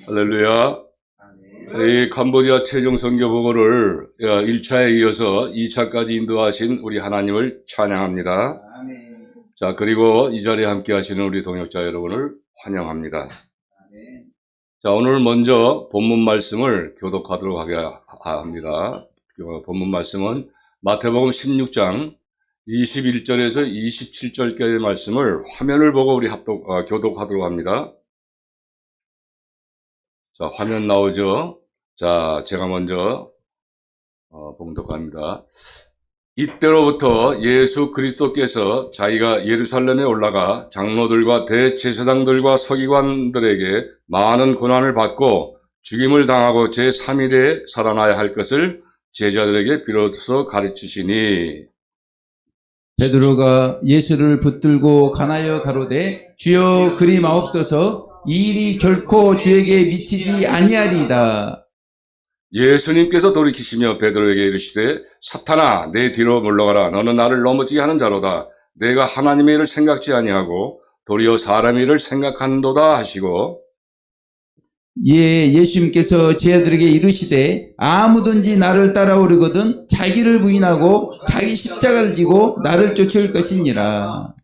할렐루야. 이 캄보디아 최종 선교 보고를 1차에 이어서 2차까지 인도하신 우리 하나님을 찬양합니다. 자, 그리고 이 자리에 함께 하시는 우리 동역자 여러분을 환영합니다. 자, 오늘 먼저 본문 말씀을 교독하도록 합니다. 본문 말씀은 마태복음 16장 21절에서 27절까지의 말씀을 화면을 보고 우리 교독하도록 합니다. 자, 화면 나오죠? 자, 제가 먼저 봉독합니다. 이때로부터 예수 그리스도께서 자기가 예루살렘에 올라가 장로들과 대제사장들과 서기관들에게 많은 고난을 받고 죽임을 당하고 제3일에 살아나야 할 것을 제자들에게 비로소 가르치시니, 베드로가 예수를 붙들고 가나여 가로되 주여 그리 마옵소서, 이 일이 결코 주에게 미치지 아니하리이다. 예수님께서 돌이키시며 베드로에게 이르시되 사탄아 내 뒤로 물러가라. 너는 나를 넘어지게 하는 자로다. 내가 하나님의 일을 생각지 아니하고 도리어 사람의 일을 생각한도다 하시고, 이에 예수님께서 제자들에게 이르시되 아무든지 나를 따라오려거든 자기를 부인하고 자기 십자가를 지고 나를 쫓을 것이니라.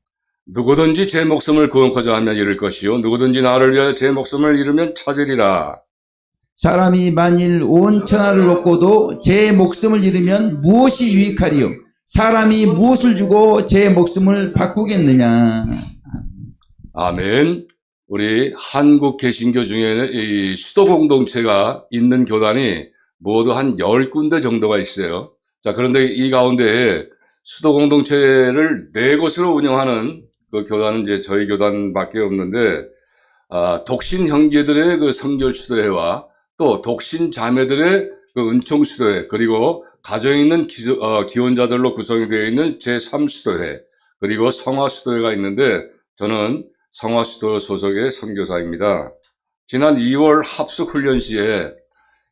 누구든지 제 목숨을 구원코자 하면 잃을 것이요 누구든지 나를 위하여 제 목숨을 잃으면 찾으리라. 사람이 만일 온 천하를 얻고도 제 목숨을 잃으면 무엇이 유익하리요? 사람이 무엇을 주고 제 목숨을 바꾸겠느냐? 아멘. 우리 한국 개신교 중에는 이 수도 공동체가 있는 교단이 모두 한 10군데 정도가 있어요. 자, 그런데 이 가운데 수도 공동체를 4곳으로 운영하는 그 교단은 이제 저희 교단밖에 없는데, 독신 형제들의 그 성결 수도회와 또 독신 자매들의 그 은총 수도회, 그리고 가정에 있는 기혼자들로 구성이 되어 있는 제3수도회, 그리고 성화수도회가 있는데 저는 성화수도 소속의 선교사입니다. 지난 2월 합숙 훈련 시에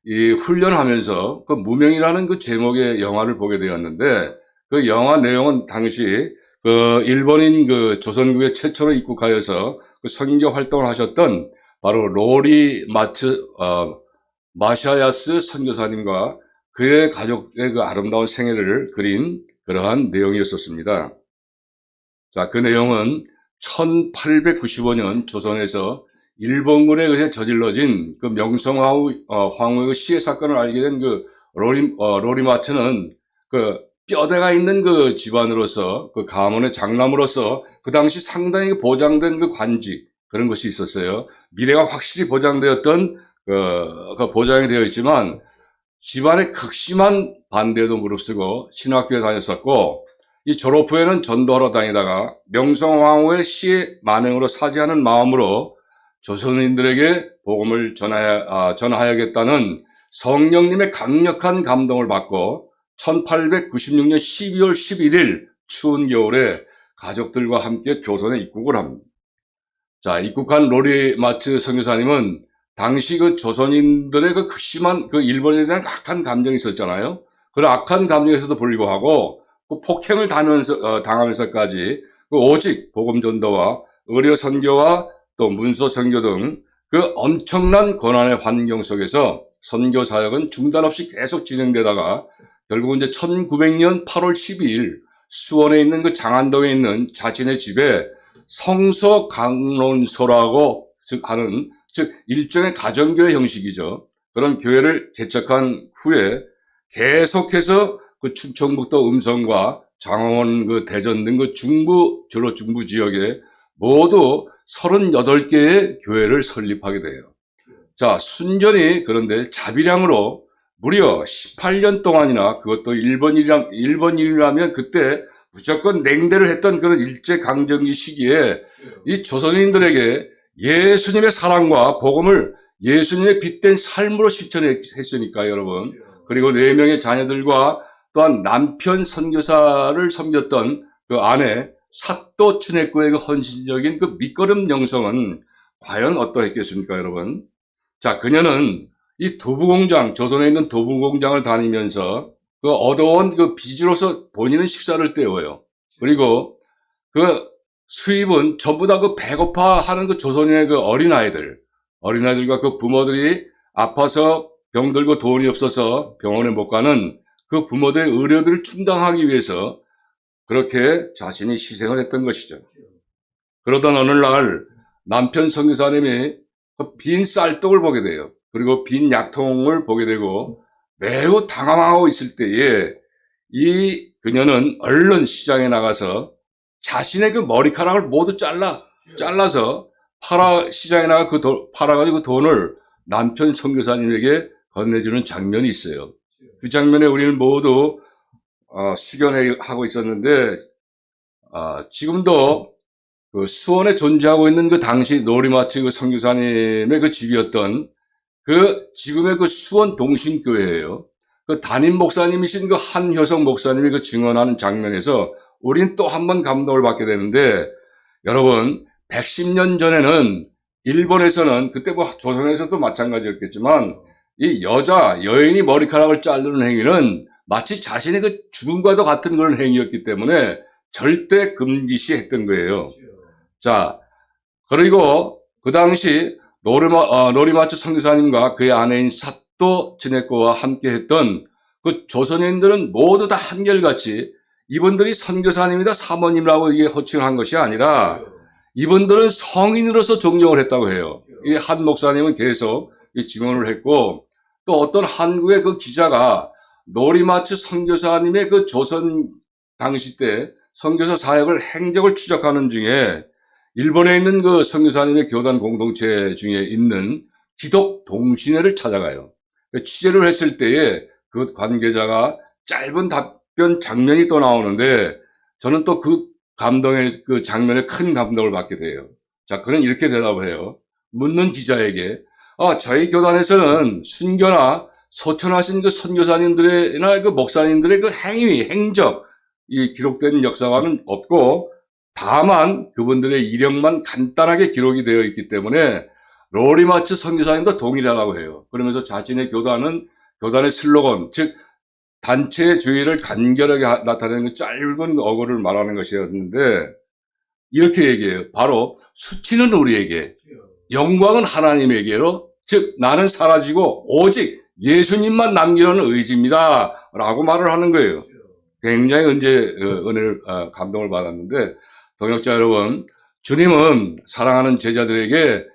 이 훈련하면서 그 무명이라는 그 제목의 영화를 보게 되었는데, 그 영화 내용은 당시 그 일본인 그 조선국에 최초로 입국하여서 그 선교 활동을 하셨던 바로 로리 마샤야스 선교사님과 그의 가족의 그 아름다운 생애를 그린 그러한 내용이었었습니다. 자, 그 내용은 1895년 조선에서 일본군에 의해 저질러진 그 명성황후의 시해 사건을 알게 된 그 로리마츠는 그 뼈대가 있는 그 집안으로서, 그 가문의 장남으로서 그 당시 상당히 보장된 그 관직, 그런 것이 있었어요. 미래가 확실히 보장되었던 그 보장이 되어 있지만 집안의 극심한 반대도 무릅쓰고 신학교에 다녔었고, 이 졸업 후에는 전도하러 다니다가 명성황후의 시해 만행으로 사죄하는 마음으로 조선인들에게 복음을 전하야겠다는 성령님의 강력한 감동을 받고 1896년 12월 11일 추운 겨울에 가족들과 함께 조선에 입국을 합니다. 자, 입국한 로리마츠 선교사님은 당시 그 조선인들의 그 극심한 그 일본에 대한 악한 감정이 있었잖아요. 그런 악한 감정에서도 불구하고 그 폭행을 당하면서까지 그 오직 복음 전도와 의료 선교와 또 문서 선교 등 그 엄청난 고난의 환경 속에서 선교 사역은 중단 없이 계속 진행되다가 결국 이제 1900년 8월 12일 수원에 있는 그 장안동에 있는 자신의 집에 성서 강론소라고 하는, 즉 일종의 가정교회 형식이죠. 그런 교회를 개척한 후에 계속해서 그 충청북도 음성과 장원, 그 대전 등 그 주로 중부 지역에 모두 38개의 교회를 설립하게 돼요. 자, 순전히 그런데 자비량으로 무려 18년 동안이나, 그것도 일본 일이라면 그때 무조건 냉대를 했던 그런 일제강점기 시기에 이 조선인들에게 예수님의 사랑과 복음을 예수님의 빛된 삶으로 실천했으니까요, 여러분. 그리고 4명의 자녀들과 또한 남편 선교사를 섬겼던 그 아내 사또 춘해코의 그 헌신적인 그 밑거름 영성은 과연 어떠했겠습니까, 여러분? 자, 그녀는 이 두부공장, 조선에 있는 두부공장을 다니면서 그 얻어온 그 빚으로서 본인은 식사를 때워요. 그리고 그 수입은 전부 다 그 배고파하는 그 조선인의 그 어린아이들, 어린아이들과 그 부모들이 아파서 병들고 돈이 없어서 병원에 못 가는 그 부모들의 의료비를 충당하기 위해서 그렇게 자신이 희생을 했던 것이죠. 그러던 어느 날 남편 선교사님이 그 빈 쌀떡을 보게 돼요. 그리고 빈 약통을 보게 되고 매우 당황하고 있을 때에 이 그녀는 얼른 시장에 나가서 자신의 그 머리카락을 모두 잘라서 시장에 나가 팔아가지고 그 돈을 남편 선교사님에게 건네주는 장면이 있어요. 그 장면에 우리는 모두 숙연하고 있었는데 지금도 그 수원에 존재하고 있는 그 당시 노리마트 그 선교사님의 그 집이었던 그 지금의 그 수원 동신교회예요. 그 담임 목사님이신 그 한효성 목사님이 그 증언하는 장면에서 우린 또 한 번 감동을 받게 되는데, 여러분 110년 전에는 일본에서는 그때 뭐 조선에서도 마찬가지였겠지만 이 여인이 머리카락을 자르는 행위는 마치 자신의 그 죽음과도 같은 그런 행위였기 때문에 절대 금기시했던 거예요. 자, 그리고 그 당시 노리마츠 선교사님과 그의 아내인 사또 지네코와 함께 했던 그 조선인들은 모두 다 한결같이 이분들이 선교사님이다 사모님이라고 이게 호칭을 한 것이 아니라 이분들은 성인으로서 존경을 했다고 해요. 이 한 목사님은 계속 이 증언을 했고, 또 어떤 한국의 그 기자가 노리마츠 선교사님의 그 조선 당시 때 선교사 사역을 행적을 추적하는 중에 일본에 있는 그 선교사님의 교단 공동체 중에 있는 기독 동신회를 찾아가요. 취재를 했을 때에 그 관계자가 짧은 답변 장면이 또 나오는데 저는 또 그 감동의 그 장면에 큰 감동을 받게 돼요. 자, 그는 이렇게 대답을 해요. 묻는 기자에게 저희 교단에서는 순교나 소천하신 그 선교사님들이나 그 목사님들의 그 행적, 이 기록된 역사와는 없고 다만 그분들의 이력만 간단하게 기록이 되어 있기 때문에 로리마츠 선교사님도 동일하다고 해요. 그러면서 자신의 교단의 슬로건, 즉 단체의 주의를 간결하게 나타내는 그 짧은 어구를 말하는 것이었는데 이렇게 얘기해요. 바로 수치는 우리에게, 영광은 하나님에게로, 즉 나는 사라지고 오직 예수님만 남기려는 의지입니다 라고 말을 하는 거예요. 굉장히 은혜를 감동을 받았는데, 동역자 여러분, 주님은 사랑하는 제자들에게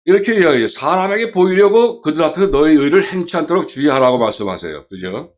이렇게 이야기해요. 사람에게 보이려고 그들 앞에서 너의 의를 행치 않도록 주의하라고 말씀하세요. 그죠?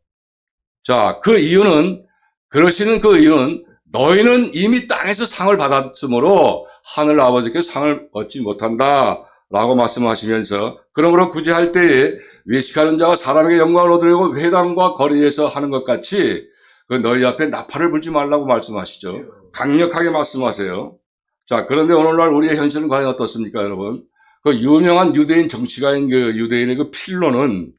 자, 그러시는 그 이유는 너희는 이미 땅에서 상을 받았으므로 하늘 아버지께 상을 얻지 못한다 라고 말씀하시면서, 그러므로 굳이 할 때에 외식하는 자가 사람에게 영광을 얻으려고 회당과 거리에서 하는 것 같이 그 너희 앞에 나팔을 불지 말라고 말씀하시죠. 강력하게 말씀하세요. 자, 그런데 오늘날 우리의 현실은 과연 어떻습니까, 여러분? 그 유명한 유대인 정치가인 그 유대인의 그 필로는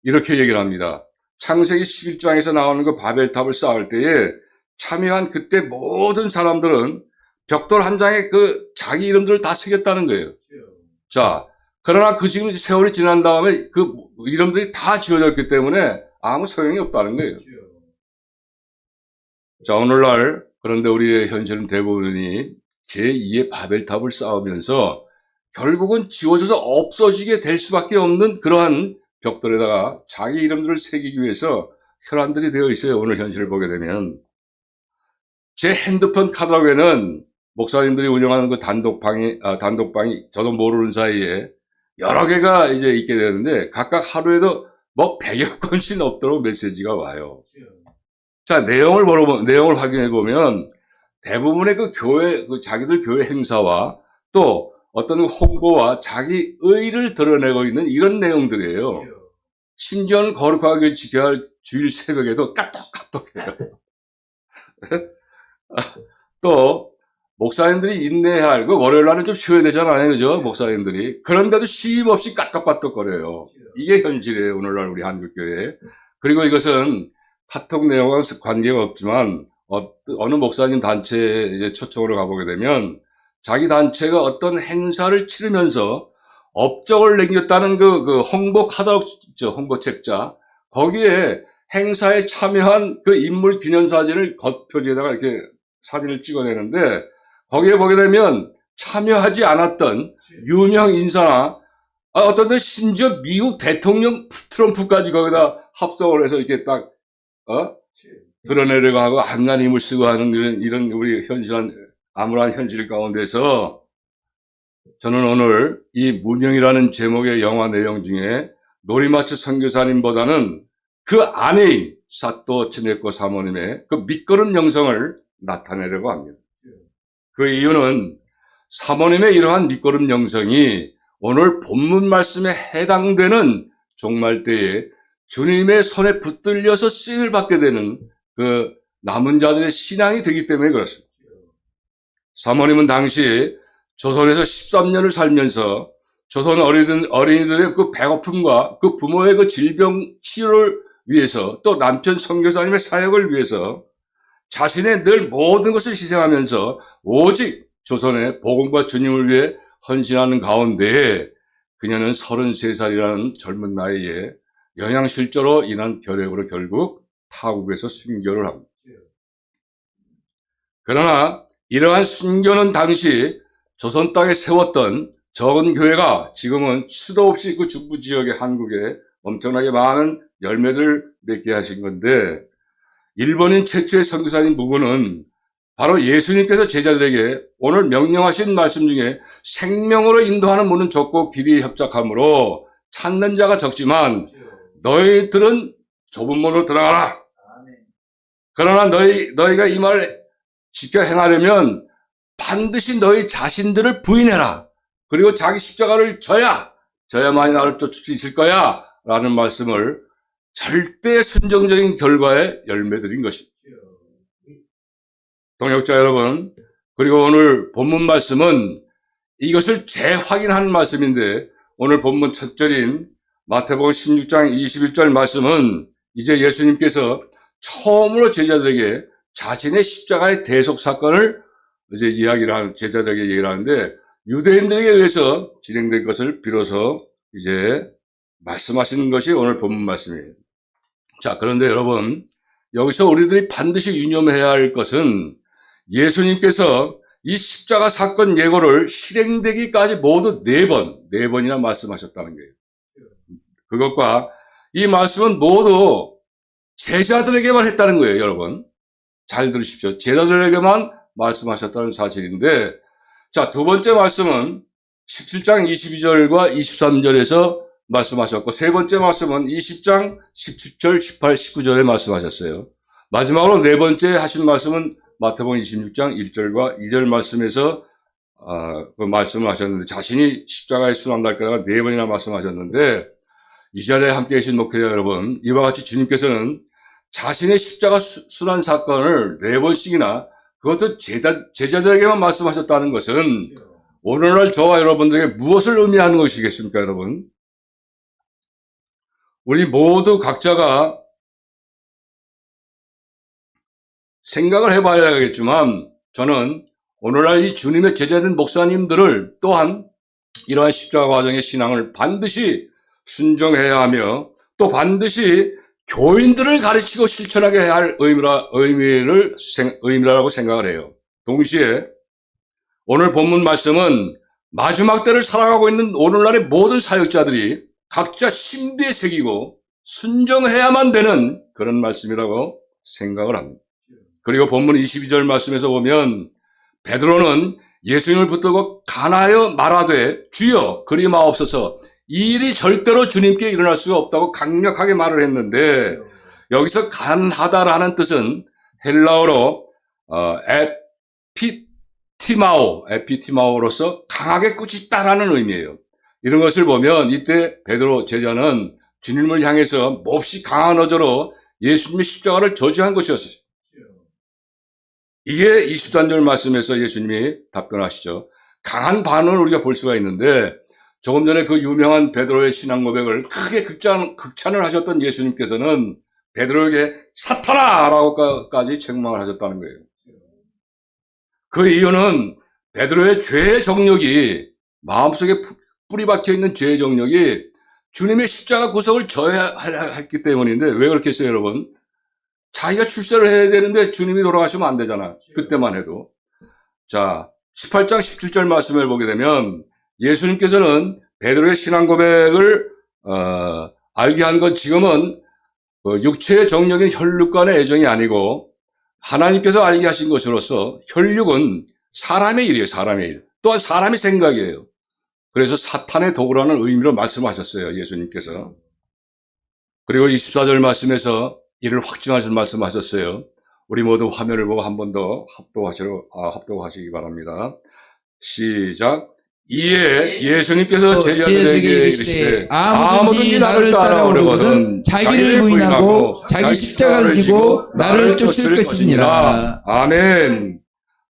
이렇게 얘기를 합니다. 창세기 11장에서 나오는 그 바벨탑을 쌓을 때에 참여한 그때 모든 사람들은 벽돌 한 장에 그 자기 이름들을 다 새겼다는 거예요. 자, 그러나 그 지금 세월이 지난 다음에 그 이름들이 다 지워졌기 때문에 아무 소용이 없다는 거예요. 자, 오늘날 그런데 우리의 현실은 대부분이 제2의 바벨탑을 쌓으면서 결국은 지워져서 없어지게 될 수밖에 없는 그러한 벽돌에다가 자기 이름들을 새기기 위해서 혈안들이 되어 있어요. 오늘 현실을 보게 되면. 제 핸드폰 카톡에는 목사님들이 운영하는 그 단독방이 저도 모르는 사이에 여러 개가 이제 있게 되는데 각각 하루에도 뭐 100여 건씩 넘도록 메시지가 와요. 자, 내용을 확인해 보면 대부분의 그 자기들 교회 행사와 또 어떤 홍보와 자기 의를 드러내고 있는 이런 내용들이에요. 심지어는 거룩하게 지켜야 할 주일 새벽에도 까똑까똑해요. 또 목사님들이 인내해야 할, 그 월요일 날은 좀 쉬어야 되잖아요. 그죠? 목사님들이. 그런데도 쉼 없이 까똑까똑거려요. 이게 현실이에요. 오늘날 우리 한국교회. 그리고 이것은 카톡 내용과 관계가 없지만 어느 목사님 단체에 초청으로 가보게 되면 자기 단체가 어떤 행사를 치르면서 업적을 남겼다는 그 홍보 카talog 있죠. 홍보 책자. 거기에 행사에 참여한 그 인물 기념 사진을 겉표지에다가 이렇게 사진을 찍어내는데 거기에 보게 되면 참여하지 않았던 유명 인사나 어떤 데 심지어 미국 대통령 트럼프까지 거기다 합성을 해서 이렇게 딱, 드러내려고 하고 한간 힘을 쓰고 하는 이런 우리 암울한 현실 가운데서 저는 오늘 이 무명이라는 제목의 영화 내용 중에 노리마츠 선교사님보다는 그 아내인 사또 츠네코 사모님의 그 밑거름 영성을 나타내려고 합니다. 그 이유는 사모님의 이러한 밑거름 영성이 오늘 본문 말씀에 해당되는 종말 때에 주님의 손에 붙들려서 쓰임을 받게 되는 그 남은 자들의 신앙이 되기 때문에 그렇습니다. 사모님은 당시 조선에서 13년을 살면서 조선 어린이들의 그 배고픔과 그 부모의 그 질병 치료를 위해서 또 남편 선교사님의 사역을 위해서 자신의 늘 모든 것을 희생하면서 오직 조선의 복음과 주님을 위해 헌신하는 가운데 그녀는 33살이라는 젊은 나이에 영양실조로 인한 결핵으로 결국 타국에서 순교를 합니다. 그러나 이러한 순교는 당시 조선 땅에 세웠던 적은 교회가 지금은 수도 없이 그 중부 지역의 한국에 엄청나게 많은 열매를 맺게 하신 건데, 일본인 최초의 선교사님 부부는 바로 예수님께서 제자들에게 오늘 명령하신 말씀 중에 생명으로 인도하는 문은 좁고 길이 협착하므로 찾는 자가 적지만 너희들은 좁은 문으로 들어가라. 그러나 너희가 이 말을 지켜 행하려면 반드시 너희 자신들을 부인해라. 그리고 자기 십자가를 져야만이 나를 쫓을 수 있을 거야. 라는 말씀을 절대 순종적인 결과의 열매들인 것입니다. 동역자 여러분, 그리고 오늘 본문 말씀은 이것을 재확인하는 말씀인데, 오늘 본문 첫 절인 마태복음 16장 21절 말씀은 이제 예수님께서 처음으로 제자들에게 자신의 십자가의 대속 사건을 이제 제자들에게 얘기를 하는데, 유대인들에게 의해서 진행된 것을 비로소 이제 말씀하시는 것이 오늘 본문 말씀이에요. 자, 그런데 여러분, 여기서 우리들이 반드시 유념해야 할 것은 예수님께서 이 십자가 사건 예고를 실행되기까지 모두 네 번이나 말씀하셨다는 거예요. 그것과 이 말씀은 모두 제자들에게만 했다는 거예요, 여러분. 잘 들으십시오. 제자들에게만 말씀하셨다는 사실인데, 자, 두 번째 말씀은 17장 22절과 23절에서 말씀하셨고, 세 번째 말씀은 20장 17절, 18, 19절에 말씀하셨어요. 마지막으로 네 번째 하신 말씀은 마태복음 26장 1절과 2절 말씀에서 그 말씀을 하셨는데, 자신이 십자가에 순환할 거라고 네 번이나 말씀하셨는데, 이 자리에 함께 계신 목회자 여러분, 이와 같이 주님께서는 자신의 십자가 순환 사건을 네 번씩이나 그것도 제자들에게만 말씀하셨다는 것은 오늘날 저와 여러분들에게 무엇을 의미하는 것이겠습니까, 여러분? 우리 모두 각자가 생각을 해봐야겠지만, 저는 오늘날 이 주님의 제자된 목사님들을 또한 이러한 십자가 과정의 신앙을 반드시 순종해야 하며, 또 반드시 교인들을 가르치고 실천하게 해야 할 의미라고 생각을 해요. 동시에 오늘 본문 말씀은 마지막 때를 살아가고 있는 오늘날의 모든 사역자들이 각자 신비에 새기고 순종해야만 되는 그런 말씀이라고 생각을 합니다. 그리고 본문 22절 말씀에서 보면 베드로는 예수님을 붙들고 간하여 말하되 주여 그리 마옵소서, 이 일이 절대로 주님께 일어날 수가 없다고 강력하게 말을 했는데, 여기서 간하다라는 뜻은 헬라어로 에피티마오로서 강하게 꾸짖다라는 의미예요. 이런 것을 보면 이때 베드로 제자는 주님을 향해서 몹시 강한 어조로 예수님의 십자가를 저주한 것이었어요. 이게 23절 말씀에서 예수님이 답변하시죠. 강한 반응을 우리가 볼 수가 있는데, 조금 전에 그 유명한 베드로의 신앙 고백을 크게 극찬을 하셨던 예수님께서는 베드로에게 사탄아라고까지 책망을 하셨다는 거예요. 그 이유는 베드로의 죄의 정력이, 마음속에 뿌리 박혀 있는 죄의 정력이 주님의 십자가 구속을 져야 했기 때문인데, 왜 그렇게 했어요, 여러분? 자기가 출세를 해야 되는데 주님이 돌아가시면 안 되잖아. 그때만 해도. 자, 18장 17절 말씀을 보게 되면 예수님께서는 베드로의 신앙 고백을 알게 한 건 지금은 육체의 정력인 혈육 간의 애정이 아니고 하나님께서 알게 하신 것으로서 혈육은 사람의 일이에요. 사람의 일. 또한 사람의 생각이에요. 그래서 사탄의 도구라는 의미로 말씀하셨어요. 예수님께서. 그리고 24절 말씀에서 이를 확증하신 말씀하셨어요. 우리 모두 화면을 보고 한 번 더 합독하시기 바랍니다. 시작. 이에 예수님께서 제자들에게 이르시되 아무든지 나를 따라오려거든 자기를 부인하고 자기 십자가를 지고 나를 쫓을 것이니라. 아멘.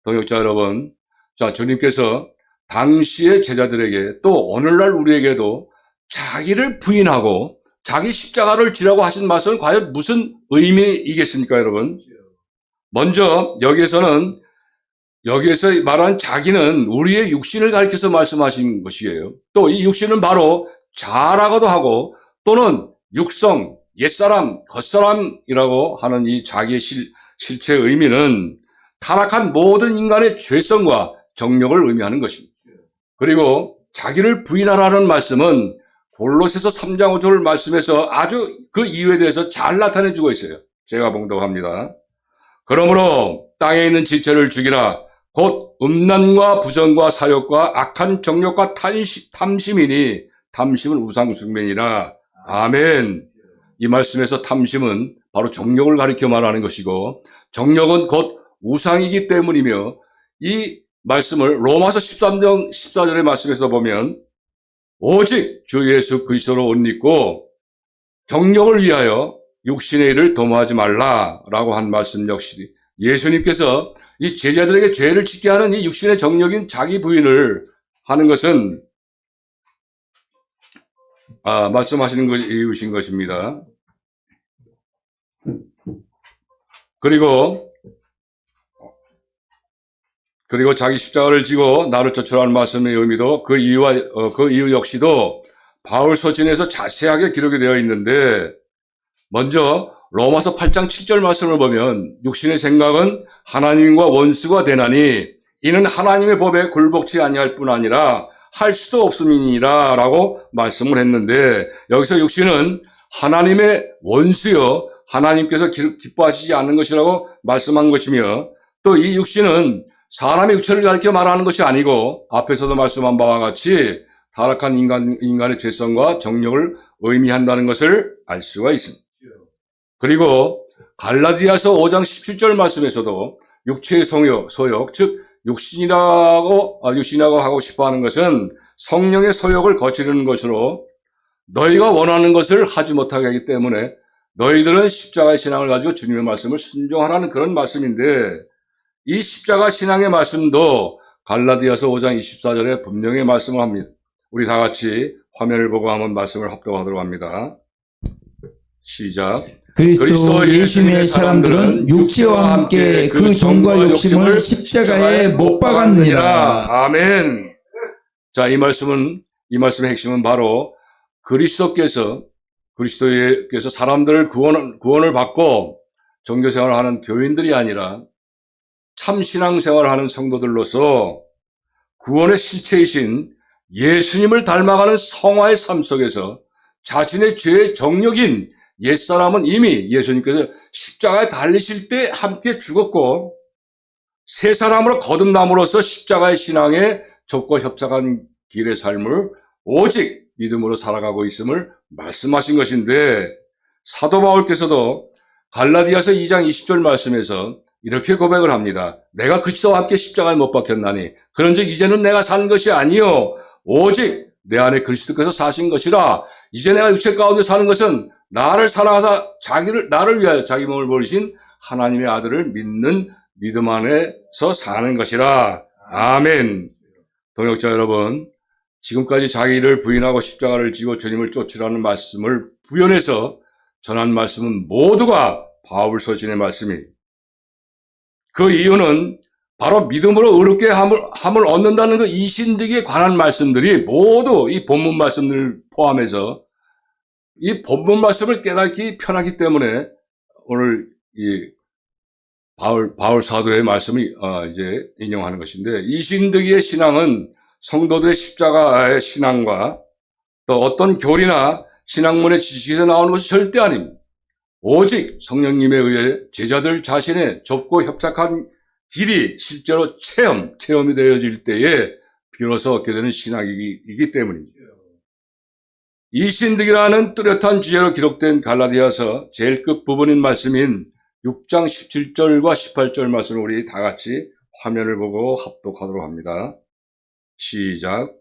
동역자 여러분, 자, 주님께서 당시의 제자들에게 또 오늘날 우리에게도 자기를 부인하고 자기 십자가를 지라고 하신 말씀은 과연 무슨 의미이겠습니까, 여러분? 먼저 여기에서 말한 자기는 우리의 육신을 가리켜서 말씀하신 것이에요. 또 이 육신은 바로 자라고도 하고 또는 육성, 옛사람, 겉사람이라고 하는 이 자기의 실체의 의미는 타락한 모든 인간의 죄성과 정욕을 의미하는 것입니다. 그리고 자기를 부인하라는 말씀은 골로새서 3장 5절 말씀에서 아주 그 이유에 대해서 잘 나타내주고 있어요. 제가 봉독합니다. 그러므로 땅에 있는 지체를 죽이라. 곧 음란과 부정과 사욕과 악한 정욕과 탐심이니 탐심은 우상숭배니라. 아멘. 이 말씀에서 탐심은 바로 정욕을 가리켜 말하는 것이고 정욕은 곧 우상이기 때문이며 이 말씀을 로마서 13장 14절의 말씀에서 보면 오직 주 예수 그리스도로 옷 입고 정욕을 위하여 육신의 일을 도모하지 말라라고 한 말씀 역시 예수님께서 이 제자들에게 죄를 짓게 하는 이 육신의 정욕인 자기 부인을 하는 것은 말씀하시는 이유신 것입니다. 그리고 자기 십자가를 지고 나를 쫓으라는 말씀의 의미도 그 이유 역시도 바울 서신에서 자세하게 기록이 되어 있는데 먼저 로마서 8장 7절 말씀을 보면 육신의 생각은 하나님과 원수가 되나니 이는 하나님의 법에 굴복치 아니할 뿐 아니라 할 수도 없음이니라 라고 말씀을 했는데 여기서 육신은 하나님의 원수여 하나님께서 기뻐하시지 않는 것이라고 말씀한 것이며 또 이 육신은 사람의 육체를 가리켜 말하는 것이 아니고 앞에서도 말씀한 바와 같이 타락한 인간의 죄성과 정욕을 의미한다는 것을 알 수가 있습니다. 그리고 갈라디아서 5장 17절 말씀에서도 육체의 소욕, 즉 육신이라고 하고 싶어하는 것은 성령의 소욕을 거스르는 것으로 너희가 원하는 것을 하지 못하게 하기 때문에 너희들은 십자가의 신앙을 가지고 주님의 말씀을 순종하라는 그런 말씀인데 이 십자가 신앙의 말씀도 갈라디아서 5장 24절에 분명히 말씀을 합니다. 우리 다 같이 화면을 보고 한번 말씀을 합독하도록 합니다. 시작. 그리스도 예수님의 사람들은 육체와 함께 그 정과 욕심을 십자가에 못 박았느니라. 아멘. 자, 이 말씀의 핵심은 바로 그리스도께서 사람들을 구원을 받고 종교생활을 하는 교인들이 아니라 참 신앙생활을 하는 성도들로서 구원의 실체이신 예수님을 닮아가는 성화의 삶 속에서 자신의 죄의 정욕인 옛사람은 이미 예수님께서 십자가에 달리실 때 함께 죽었고 새 사람으로 거듭남으로써 십자가의 신앙에 적과 협착한 길의 삶을 오직 믿음으로 살아가고 있음을 말씀하신 것인데 사도 바울께서도 갈라디아서 2장 20절 말씀에서 이렇게 고백을 합니다. 내가 그리스도와 함께 십자가에 못 박혔나니 그런즉 이제는 내가 산 것이 아니요 오직 내 안에 그리스도께서 사신 것이라. 이제 내가 육체 가운데 사는 것은 나를 사랑하사 나를 위하여 자기 몸을 버리신 하나님의 아들을 믿는 믿음 안에서 사는 것이라. 아멘. 동역자 여러분, 지금까지 자기를 부인하고 십자가를 지고 주님을 쫓으라는 말씀을 부연해서 전한 말씀은 모두가 바울 서신의 말씀이에요. 그 이유는 바로 믿음으로 의롭게 함을 얻는다는 그 이신득에 관한 말씀들이 모두 이 본문 말씀들을 포함해서 이 본문 말씀을 깨닫기 편하기 때문에 오늘 이 바울 사도의 말씀을 이제 인용하는 것인데 이신득의 신앙은 성도들의 십자가의 신앙과 또 어떤 교리나 신학문의 지식에서 나오는 것이 절대 아닙니다. 오직 성령님에 의해 제자들 자신의 좁고 협착한 길이 실제로 체험이 되어질 때에 비로소 얻게 되는 신학이기 때문입니다. 이 신득이라는 뚜렷한 주제로 기록된 갈라디아서 제일 끝부분인 말씀인 6장 17절과 18절 말씀을 우리 다 같이 화면을 보고 합독하도록 합니다. 시작.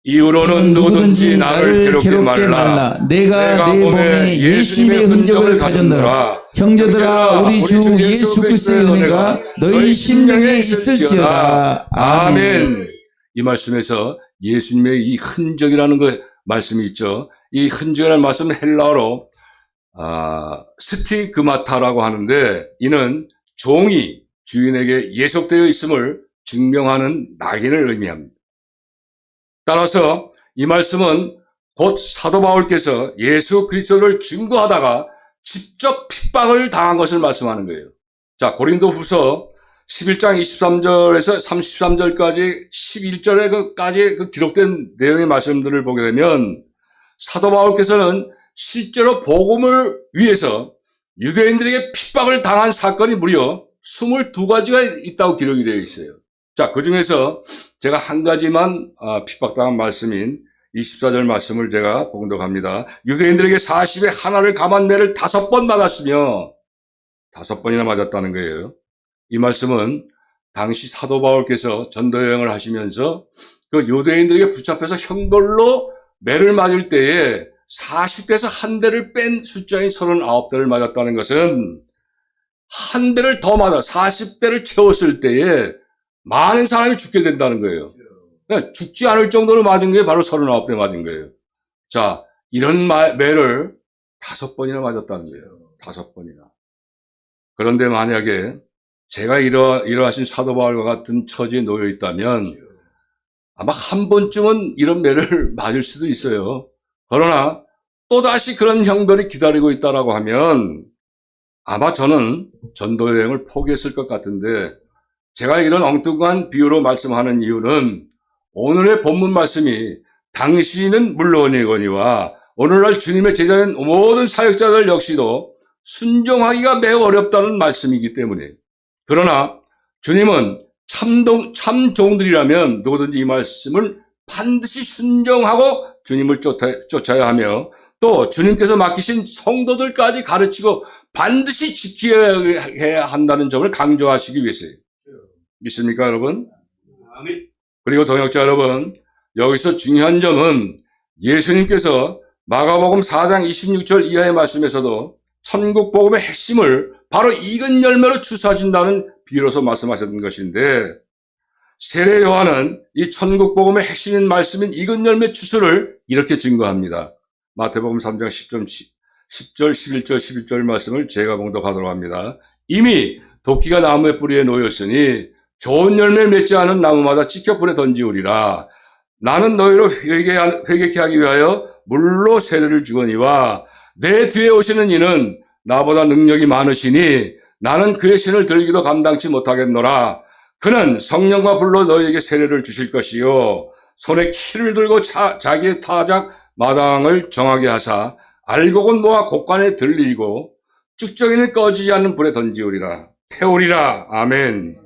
이후로는 누구든지 나를 괴롭게 말라. 내가 내 몸에 예수님의 흔적을 가졌노라. 형제들아, 우리 주 예수 그리스도의 은혜가 너희 심령에 있을지어다. 아멘. 이 말씀에서 예수님의 이 흔적이라는 말씀이 있죠. 이 흔적이라는 말씀은 헬라어로 스티그마타라고 하는데, 이는 종이 주인에게 예속되어 있음을 증명하는 낙인을 의미합니다. 따라서 이 말씀은 곧 사도 바울께서 예수 그리스도를 증거하다가 직접 핍박을 당한 것을 말씀하는 거예요. 자, 고린도후서 11장 23절에서 33절까지 11절에까지 기록된 내용의 말씀들을 보게 되면 사도 바울께서는 실제로 복음을 위해서 유대인들에게 핍박을 당한 사건이 무려 22가지가 있다고 기록이 되어 있어요. 자, 그 중에서 제가 한 가지만 핍박당한 말씀인 24절 말씀을 제가 봉독합니다. 유대인들에게 40에 하나를 감한 매를 5번 맞았으며 5번이나 맞았다는 거예요. 이 말씀은 당시 사도 바울께서 전도 여행을 하시면서 그 유대인들에게 붙잡혀서 형벌로 매를 맞을 때에 40대에서 한 대를 뺀 숫자인 39대를 맞았다는 것은 한 대를 더 맞아 40대를 채웠을 때에 많은 사람이 죽게 된다는 거예요. 그러니까 죽지 않을 정도로 맞은 게 바로 39대 맞은 거예요. 자, 이런 매를 5번이나 맞았다는 거예요. 5번이나. 그런데 만약에 제가 이러하신 사도 바울과 같은 처지에 놓여 있다면 아마 한 번쯤은 이런 매를 맞을 수도 있어요. 그러나 또다시 그런 형벌이 기다리고 있다라고 하면 아마 저는 전도 여행을 포기했을 것 같은데, 제가 이런 엉뚱한 비유로 말씀하는 이유는 오늘의 본문 말씀이 당신은 물론이거니와 오늘날 주님의 제자인 모든 사역자들 역시도 순종하기가 매우 어렵다는 말씀이기 때문에, 그러나 주님은 참 종들이라면 누구든지 이 말씀을 반드시 순종하고 주님을 쫓아야 하며 또 주님께서 맡기신 성도들까지 가르치고 반드시 지켜야 한다는 점을 강조하시기 위해서요. 믿습니까, 여러분? 그리고 동역자 여러분, 여기서 중요한 점은 예수님께서 마가복음 4장 26절 이하의 말씀에서도 천국 복음의 핵심을 바로 익은 열매로 추수하신다는 비유로서 말씀하셨던 것인데, 세례 요한은 이 천국 복음의 핵심인 말씀인 익은 열매 추수를 이렇게 증거합니다. 마태복음 3장 10절, 11절, 12절 말씀을 제가 봉독하도록 합니다. 이미 도끼가 나무의 뿌리에 놓였으니 좋은 열매를 맺지 않은 나무마다 찢겨 불에 던지우리라. 나는 너희로 회개케 하기 위하여 물로 세례를 주거니와 내 뒤에 오시는 이는 나보다 능력이 많으시니 나는 그의 신을 들기도 감당치 못하겠노라. 그는 성령과 불로 너희에게 세례를 주실 것이요 손에 키를 들고 자기의 타작 마당을 정하게 하사 알곡은 모아 곡간에 들리고 쭉정이는 꺼지지 않는 불에 던지우리라. 태우리라. 아멘.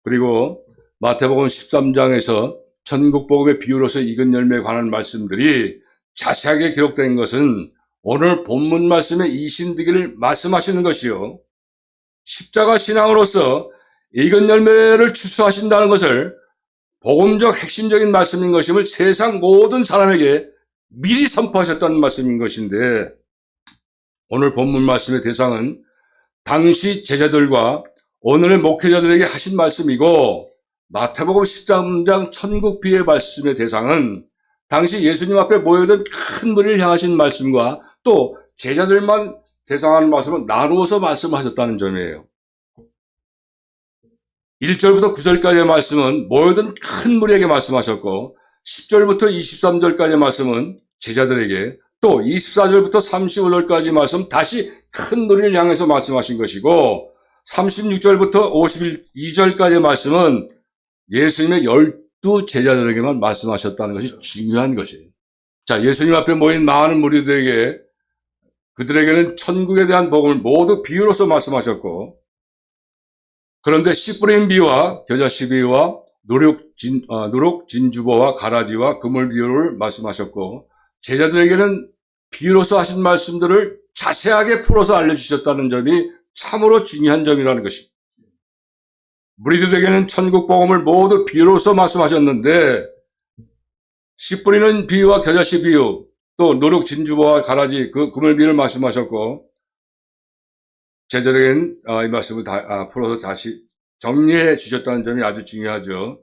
그리고 마태복음 13장에서 천국복음의 비유로서 익은 열매에 관한 말씀들이 자세하게 기록된 것은 오늘 본문 말씀의 이신득이를 말씀하시는 것이요, 십자가 신앙으로서 익은 열매를 추수하신다는 것을 복음적 핵심적인 말씀인 것임을 세상 모든 사람에게 미리 선포하셨다는 말씀인 것인데, 오늘 본문 말씀의 대상은 당시 제자들과 오늘의 목회자들에게 하신 말씀이고, 마태복음 13장 천국 비유의 말씀의 대상은 당시 예수님 앞에 모여든 큰 무리를 향하신 말씀과 또 제자들만 대상하는 말씀을 나누어서 말씀하셨다는 점이에요. 1절부터 9절까지의 말씀은 모여든 큰 무리에게 말씀하셨고, 10절부터 23절까지의 말씀은 제자들에게, 또 24절부터 35절까지 말씀 다시 큰 무리를 향해서 말씀하신 것이고, 36절부터 52절까지의 말씀은 예수님의 12 제자들에게만 말씀하셨다는 것이 중요한 것이에요. 자, 예수님 앞에 모인 많은 무리들에게 그들에게는 천국에 대한 복음을 모두 비유로서 말씀하셨고, 그런데 씨 뿌린 비유와 겨자씨 비유와 누룩 진주보와 가라지와 그물 비유를 말씀하셨고, 제자들에게는 비유로서 하신 말씀들을 자세하게 풀어서 알려주셨다는 점이 참으로 중요한 점이라는 것입니다. 무리들에게는 천국 복음을 모두 비유로서 말씀하셨는데, 씨 뿌리는 비유와 겨자씨 비유, 또 누룩 진주보와 가라지 그 그물 비유를 말씀하셨고, 제자들에게는 이 말씀을 풀어서 다시 정리해 주셨다는 점이 아주 중요하죠.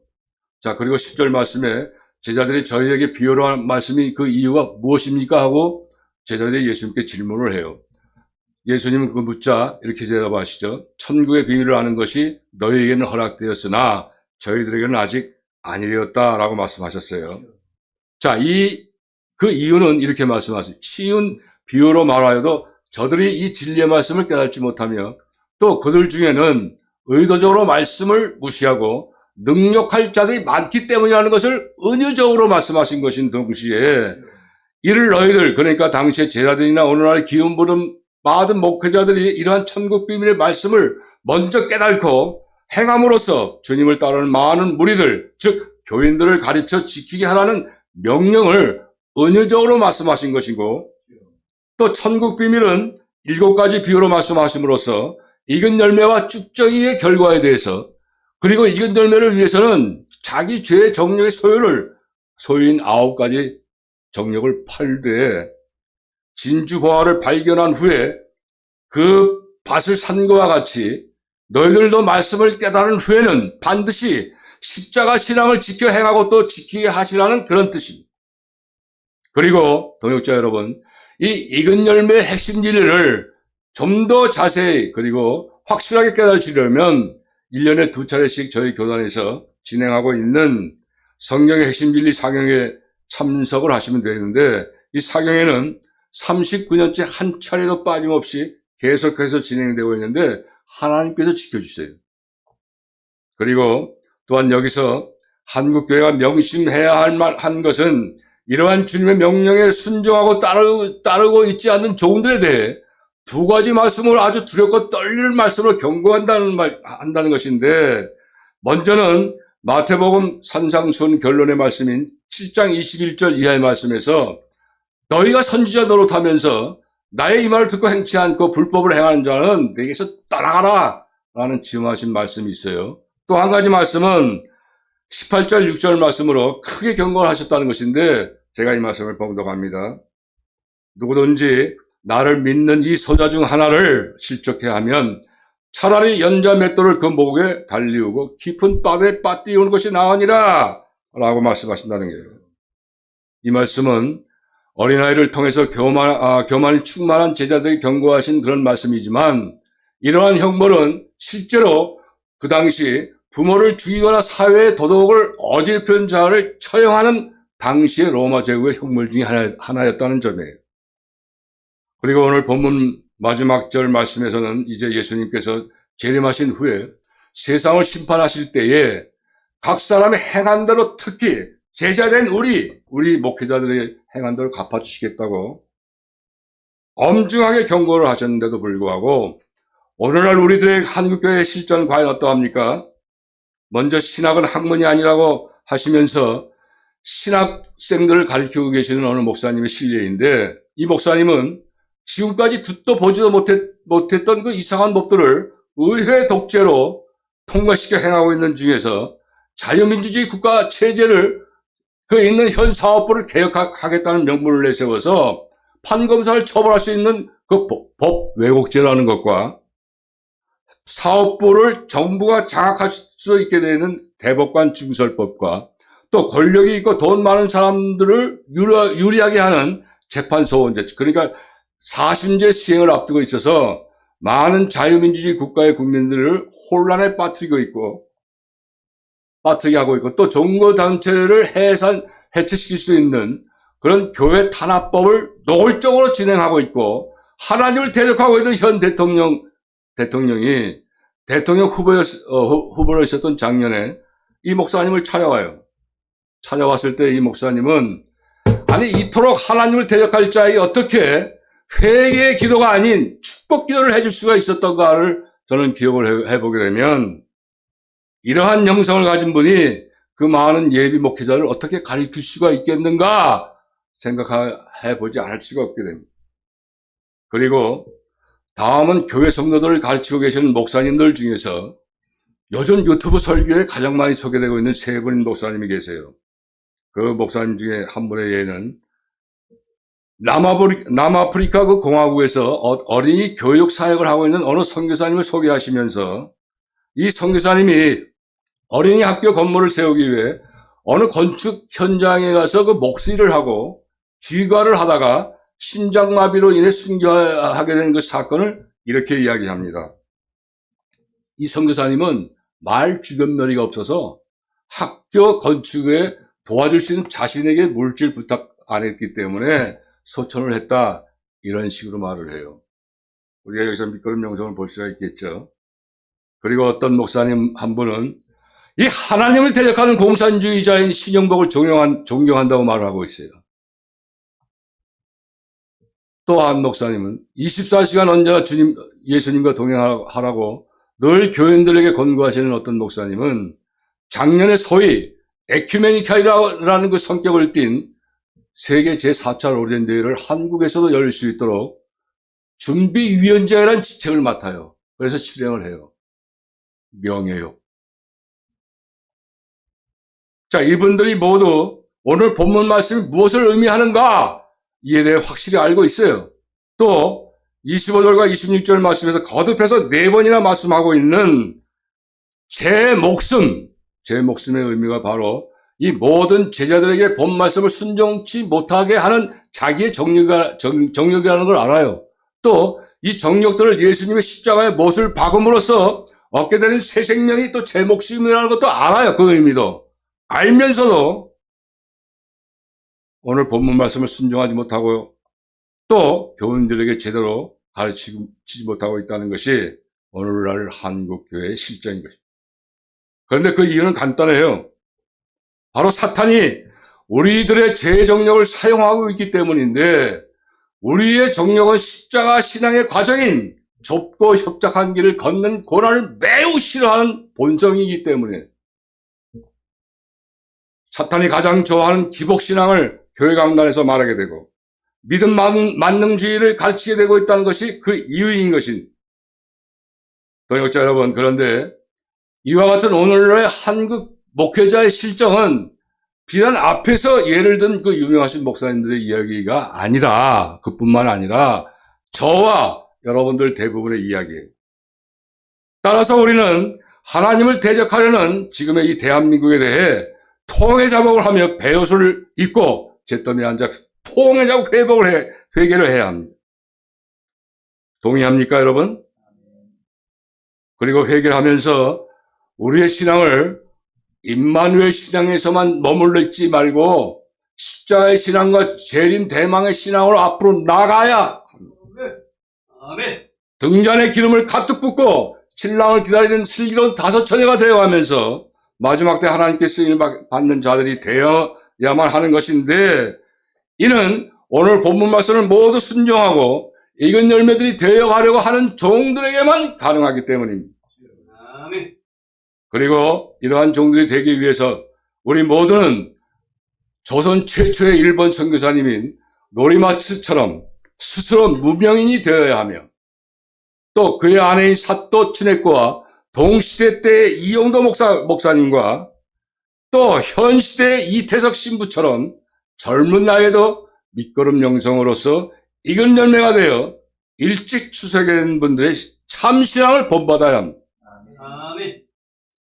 자, 그리고 10절 말씀에 제자들이 저희에게 비유로 한 말씀이 그 이유가 무엇입니까? 하고 제자들이 예수님께 질문을 해요. 예수님은 그 묻자 이렇게 대답하시죠. 천국의 비밀을 아는 것이 너희에게는 허락되었으나 저희들에게는 아직 아니되었다라고 말씀하셨어요. 자, 그 이유는 이렇게 말씀하세요. 쉬운 비유로 말하여도 저들이 이 진리의 말씀을 깨닫지 못하며 또 그들 중에는 의도적으로 말씀을 무시하고 능력할 자들이 많기 때문이라는 것을 은유적으로 말씀하신 것인 동시에 이를 너희들, 그러니까 당시의 제자들이나 오늘날 기운 부름 많은 목회자들이 이러한 천국 비밀의 말씀을 먼저 깨닫고 행함으로써 주님을 따르는 많은 무리들, 즉 교인들을 가르쳐 지키게 하라는 명령을 은유적으로 말씀하신 것이고, 또 천국 비밀은 7가지 비유로 말씀하심으로써 익은 열매와 쭉정이의 결과에 대해서, 그리고 익은 열매를 위해서는 자기 죄의 정력의 소유인 9가지 정력을 팔되 진주보화를 발견한 후에 그 밭을 산 것과 같이 너희들도 말씀을 깨달은 후에는 반드시 십자가 신앙을 지켜 행하고 또 지키게 하시라는 그런 뜻입니다. 그리고 동역자 여러분, 이 익은 열매의 핵심 진리를 좀 더 자세히 그리고 확실하게 깨달으시려면 1년에 2차례씩 저희 교단에서 진행하고 있는 성경의 핵심 진리 사경에 참석을 하시면 되는데, 이 사경에는 39년째 한 차례도 빠짐없이 계속해서 진행되고 있는데 하나님께서 지켜주세요. 그리고 또한 여기서 한국교회가 명심해야 한 것은 이러한 주님의 명령에 순종하고 따르고 있지 않는 종들에 대해 2가지 말씀을 아주 두렵고 떨리는 말씀으로 경고한다는 것인데, 먼저는 마태복음 산상수훈 결론의 말씀인 7장 21절 이하의 말씀에서 너희가 선지자 노릇하면서 나의 이 말을 듣고 행치 않고 불법을 행하는 자는 내게서 떠나가라 라는 지음하신 말씀이 있어요. 또 한 가지 말씀은 18절 6절 말씀으로 크게 경고를 하셨다는 것인데, 제가 이 말씀을 봉독합니다. 누구든지 나를 믿는 이 소자 중 하나를 실족해 하면 차라리 연자 맷돌을 그 목에 달리우고 깊은 바다에 빠뜨리우는 것이 나으니라 라고 말씀하신다는 거예요. 이 말씀은 어린아이를 통해서 교만이 충만한 제자들이 경고하신 그런 말씀이지만, 이러한 형벌은 실제로 그 당시 부모를 죽이거나 사회의 도덕을 어질픈 자를 처형하는 당시의 로마 제국의 형벌 중에 하나였다는 점이에요. 그리고 오늘 본문 마지막 절 말씀에서는 이제 예수님께서 재림하신 후에 세상을 심판하실 때에 각 사람의 행한 대로, 특히 제자된 우리 목회자들의 행한 대로 갚아주시겠다고 엄중하게 경고를 하셨는데도 불구하고 오늘날 우리들의 한국교회의 실전은 과연 어떠합니까? 먼저 신학은 학문이 아니라고 하시면서 신학생들을 가르치고 계시는 어느 목사님의 실례인데, 이 목사님은 지금까지 듣도 보지도 못했던 그 이상한 법들을 의회 독재로 통과시켜 행하고 있는 중에서 자유민주주의 국가 체제를 그 있는 현 사업부를 개혁하겠다는 명분을 내세워서 판검사를 처벌할 수 있는 그 법 왜곡죄라는 것과 사업부를 정부가 장악할 수 있게 되는 대법관 증설법과 또 권력이 있고 돈 많은 사람들을 유리하게 하는 재판소원제, 그러니까 사심제 시행을 앞두고 있어서 많은 자유민주주의 국가의 국민들을 혼란에 빠뜨리게 하고 있고, 또 종교단체를 해체시킬 수 있는 그런 교회 탄압법을 노골적으로 진행하고 있고, 하나님을 대적하고 있는 현 대통령이 대통령 후보로 있었던 작년에 이 목사님을 찾아와요. 찾아왔을 때 이 목사님은 아니 이토록 하나님을 대적할 자에게 어떻게 회개의 기도가 아닌 축복 기도를 해줄 수가 있었던가를 저는 기억을 해보게 되면 이러한 영성을 가진 분이 그 많은 예비 목회자를 어떻게 가르칠 수가 있겠는가 생각해보지 않을 수가 없게 됩니다. 그리고 다음은 교회 성도들을 가르치고 계시는 목사님들 중에서 요즘 유튜브 설교에 가장 많이 소개되고 있는 세 분인 목사님이 계세요. 그 목사님 중에 한 분의 예는 남아프리카 그 공화국에서 어린이 교육 사역을 하고 있는 어느 선교사님을 소개하시면서 이 선교사님이 어린이 학교 건물을 세우기 위해 어느 건축 현장에 가서 그 목수일을 하고 귀가를 하다가 심장마비로 인해 순교하게 된 그 사건을 이렇게 이야기합니다. 이 선교사님은 말 주변머리가 없어서 학교 건축에 도와줄 수 있는 자신에게 물질 부탁 안 했기 때문에 소천을 했다. 이런 식으로 말을 해요. 우리가 여기서 밑거름 영성을 볼 수가 있겠죠. 그리고 어떤 목사님 한 분은 이 하나님을 대적하는 공산주의자인 신영복을 존경한다고 말을 하고 있어요. 또 한 목사님은 24시간 언제나 예수님과 동행하라고 늘 교인들에게 권고하시는 어떤 목사님은 작년에 소위 에큐메니카이라는 그 성격을 띤 세계 제4차 오리엔 대회를 한국에서도 열릴 수 있도록 준비위원장이라는 직책을 맡아요. 그래서 실행을 해요. 명예욕. 자, 이분들이 모두 오늘 본문 말씀이 무엇을 의미하는가? 이에 대해 확실히 알고 있어요. 또 25절과 26절 말씀에서 거듭해서 4번이나 말씀하고 있는 제 목숨의 의미가 바로 이 모든 제자들에게 본 말씀을 순종치 못하게 하는 자기의 정력이라는 걸 알아요. 또 이 정력들을 예수님의 십자가의 못을 박음으로써 얻게 되는 새 생명이 또 제 목숨이라는 것도 알아요. 그 의미도. 알면서도 오늘 본문 말씀을 순종하지 못하고 또 교인들에게 제대로 가르치지 못하고 있다는 것이 오늘날 한국교회의 실정인 것입니다. 그런데 그 이유는 간단해요. 바로 사탄이 우리들의 죄의 정력을 사용하고 있기 때문인데 우리의 정력은 십자가 신앙의 과정인 좁고 협착한 길을 걷는 고난을 매우 싫어하는 본성이기 때문에 사탄이 가장 좋아하는 기복신앙을 교회 강단에서 말하게 되고 믿음 만능주의를 가르치게 되고 있다는 것이 그 이유인 것인 동역자 여러분, 그런데 이와 같은 오늘날의 한국 목회자의 실정은 비단 앞에서 예를 든 그 유명하신 목사님들의 이야기가 아니라 그뿐만 아니라 저와 여러분들 대부분의 이야기예요. 따라서 우리는 하나님을 대적하려는 지금의 이 대한민국에 대해 통해 자복을 하며 베옷을 입고 잿더미에 앉아 통해 자복 회개를 해야 합니다. 동의합니까 여러분? 그리고 회개를 하면서 우리의 신앙을 임마누엘 신앙에서만 머물러 있지 말고 십자가의 신앙과 재림 대망의 신앙으로 앞으로 나가야 아멘. 등잔에 기름을 가득 붓고 신랑을 기다리는 슬기로운 다섯 처녀가 되어가면서 마지막 때 하나님께 쓰임을 받는 자들이 되어야만 하는 것인데 이는 오늘 본문 말씀을 모두 순종하고 익은 열매들이 되어가려고 하는 종들에게만 가능하기 때문입니다. 아멘. 그리고 이러한 종들이 되기 위해서 우리 모두는 조선 최초의 일본 선교사님인 노리마츠처럼 스스로 무명인이 되어야 하며 또 그의 아내인 사또 춘에코와 동시대 때의 이용도 목사님과 또 현 시대의 이태석 신부처럼 젊은 나이에도 밑거름 영성으로서 익은 열매가 되어 일찍 추석된 분들의 참신앙을 본받아야 합니다. 아멘.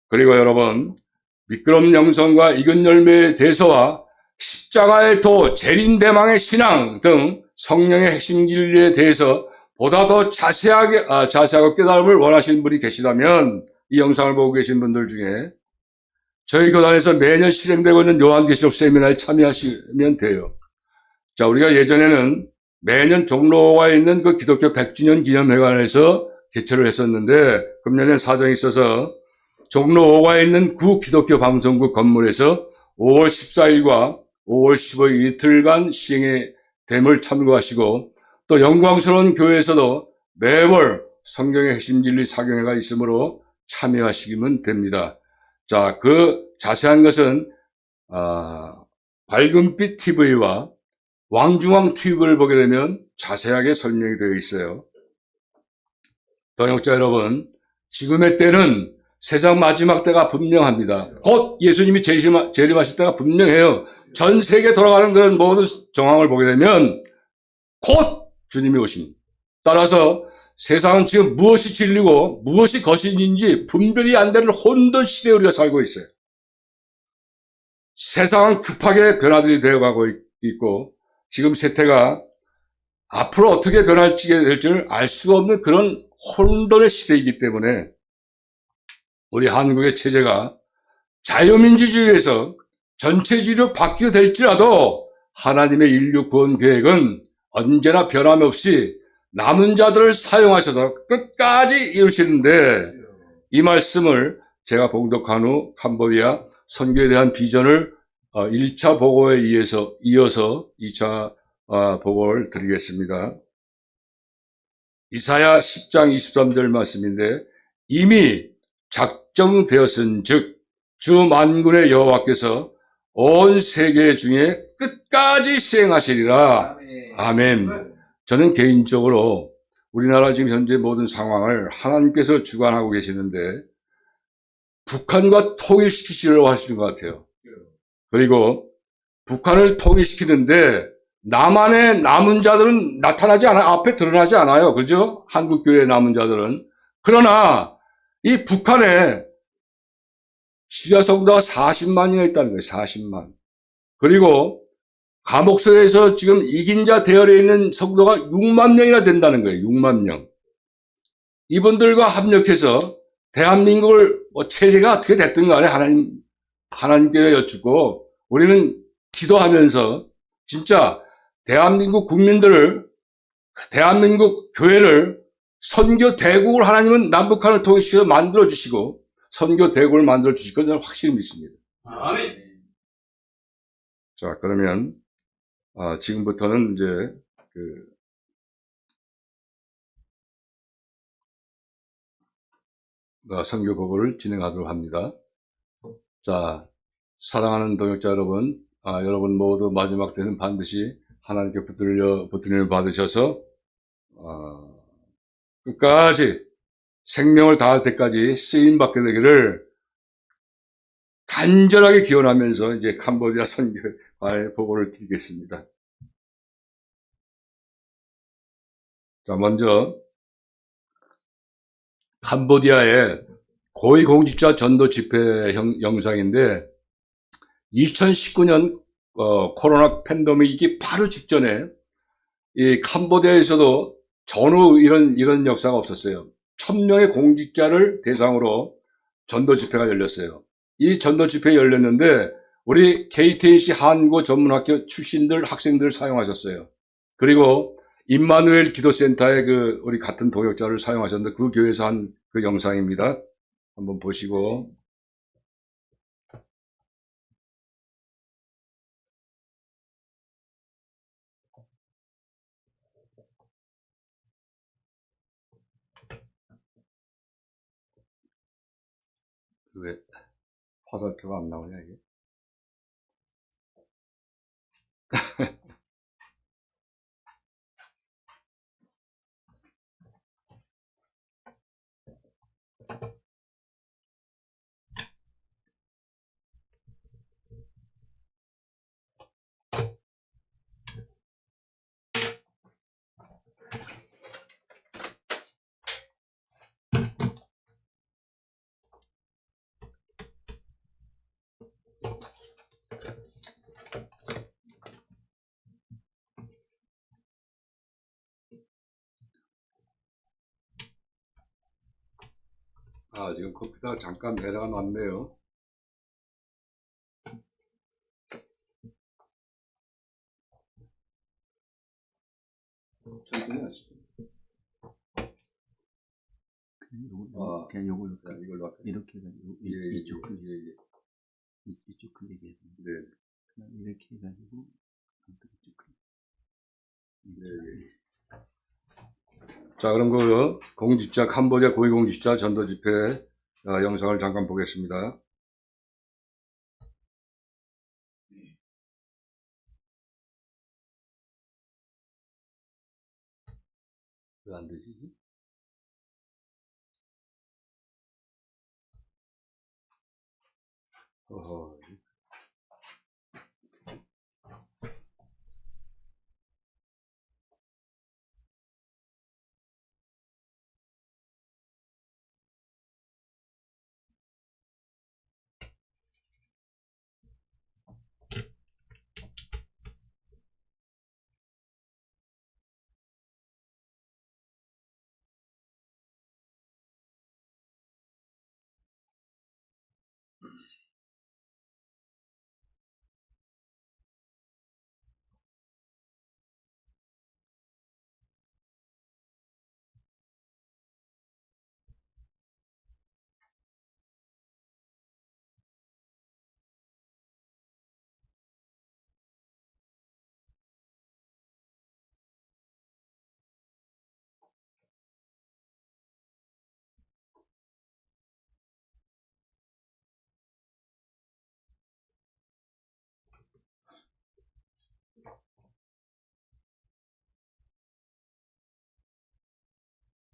그리고 여러분, 밑거름 영성과 익은 열매의 대서와 십자가의 도, 재림대망의 신앙 등 성령의 핵심 진리에 대해서 보다 더 자세하고 깨달음을 원하시는 분이 계시다면 이 영상을 보고 계신 분들 중에 저희 교단에서 매년 실행되고 있는 요한계시록 세미나에 참여하시면 돼요. 자, 우리가 예전에는 매년 종로에 있는 그 기독교 100주년 기념회관에서 개최를 했었는데 금년엔 사정이 있어서 종로 5가에 있는 구 기독교 방송국 건물에서 5월 14일과 5월 15일 이틀간 시행에 됨을 참고하시고 또 영광스러운 교회에서도 매월 성경의 핵심 진리 사경회가 있으므로 참여하시기면 됩니다. 자, 그 자세한 것은 밝은빛 TV와 왕중왕 TV를 보게 되면 자세하게 설명이 되어 있어요. 동역자 여러분, 지금의 때는 세상 마지막 때가 분명합니다. 곧 예수님이 재림하실 때가 분명해요. 전 세계 돌아가는 그런 모든 정황을 보게 되면 곧 주님이 오십니다. 따라서 세상은 지금 무엇이 진리고 무엇이 거짓인지 분별이 안 되는 혼돈 시대에 우리가 살고 있어요. 세상은 급하게 변화들이 되어가고 있고 지금 세태가 앞으로 어떻게 변할지 될지를 알 수가 없는 그런 혼돈의 시대이기 때문에 우리 한국의 체제가 자유민주주의에서 전체주의로 바뀌게 될지라도 하나님의 인류 구원 계획은 언제나 변함없이 남은 자들을 사용하셔서 끝까지 이루시는데 이 말씀을 제가 봉독한 후 캄보디아 선교에 대한 비전을 1차 보고에 이어서 2차 보고를 드리겠습니다. 이사야 10장 23절 말씀인데 이미 작정되었은즉 주 만군의 여호와께서 온 세계 중에 끝까지 시행하시리라. 아멘. 저는 개인적으로 우리나라 지금 현재 모든 상황을 하나님께서 주관하고 계시는데 북한과 통일시키시려고 하시는 것 같아요. 그리고 북한을 통일시키는데 남한의 남은 자들은 나타나지 않아요. 앞에 드러나지 않아요. 그죠? 한국교회의 남은 자들은. 그러나 이 북한에 시리아 성도가 40만이나 있다는 거예요. 40만. 그리고 감옥소에서 지금 이긴 자 대열에 있는 성도가 6만 명이나 된다는 거예요. 6만 명. 이분들과 합력해서 대한민국을 체제가 어떻게 됐든 간에 하나님께 여쭙고 우리는 기도하면서 진짜 대한민국 국민들을 대한민국 교회를 선교 대국을 하나님은 남북한을 통해서 만들어 주시고 선교 대국을 만들어 주실 걸 저는 확실히 믿습니다. 아멘. 자, 그러면 지금부터는 이제 선교 보고를 진행하도록 합니다. 자, 사랑하는 동역자 여러분, 여러분 모두 마지막 때는 반드시 하나님께 붙들림을 받으셔서 끝까지 생명을 다할 때까지 쓰임받게 되기를 간절하게 기원하면서 이제 캄보디아 선교의 보고를 드리겠습니다. 자, 먼저 캄보디아의 고위공직자 전도 집회 영상인데 2019년 코로나 팬데믹이 바로 직전에 이 캄보디아에서도 전후 이런 역사가 없었어요. 1000명의 공직자를 대상으로 전도 집회가 열렸어요. 이 전도 집회 열렸는데 우리 KTNC 한국어 전문학교 출신들 학생들을 사용하셨어요. 그리고 임마누엘 기도센터의 우리 같은 동역자를 사용하셨는데 그 교회에서 한 그 영상입니다. 한번 보시고. 왜 화살표가 안 나오냐 이게? 지금 컴퓨터가 잠깐 내려가 놨네요. 천천히 하시죠. 그냥 요걸 이걸로 할까요? 이렇게 해가지고 예, 이쪽 클릭 예. 이쪽 클릭해야 돼. 네. 이렇게 해가지고 자, 그럼 그 공직자, 캄보디아 고위공직자 전도 집회 영상을 잠깐 보겠습니다. 왜 안 되지? 어허.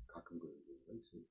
가끔 그런 경우가 있어요.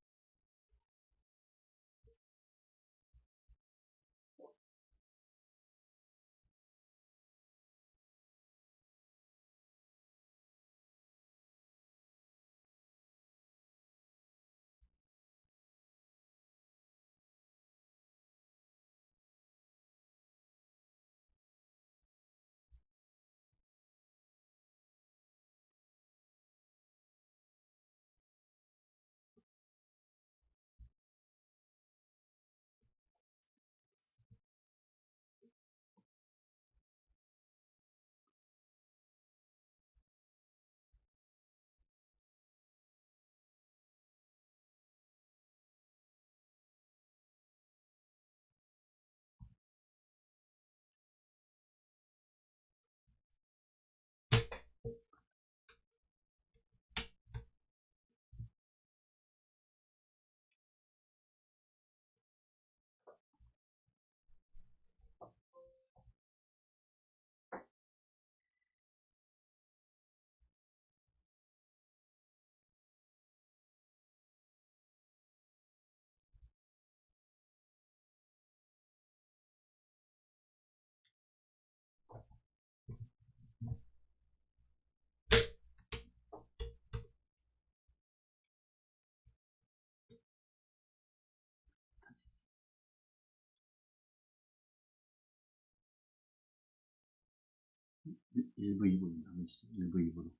일부 2부로 나누시 일부 2부로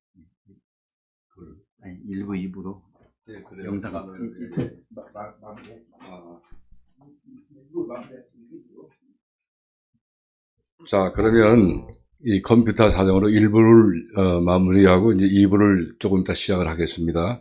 아니 일부 2부로 네, 그래요. 영상 자, 그러면 이 컴퓨터 사정으로 1부를 마무리하고 이제 2부를 조금 이따 시작을 하겠습니다.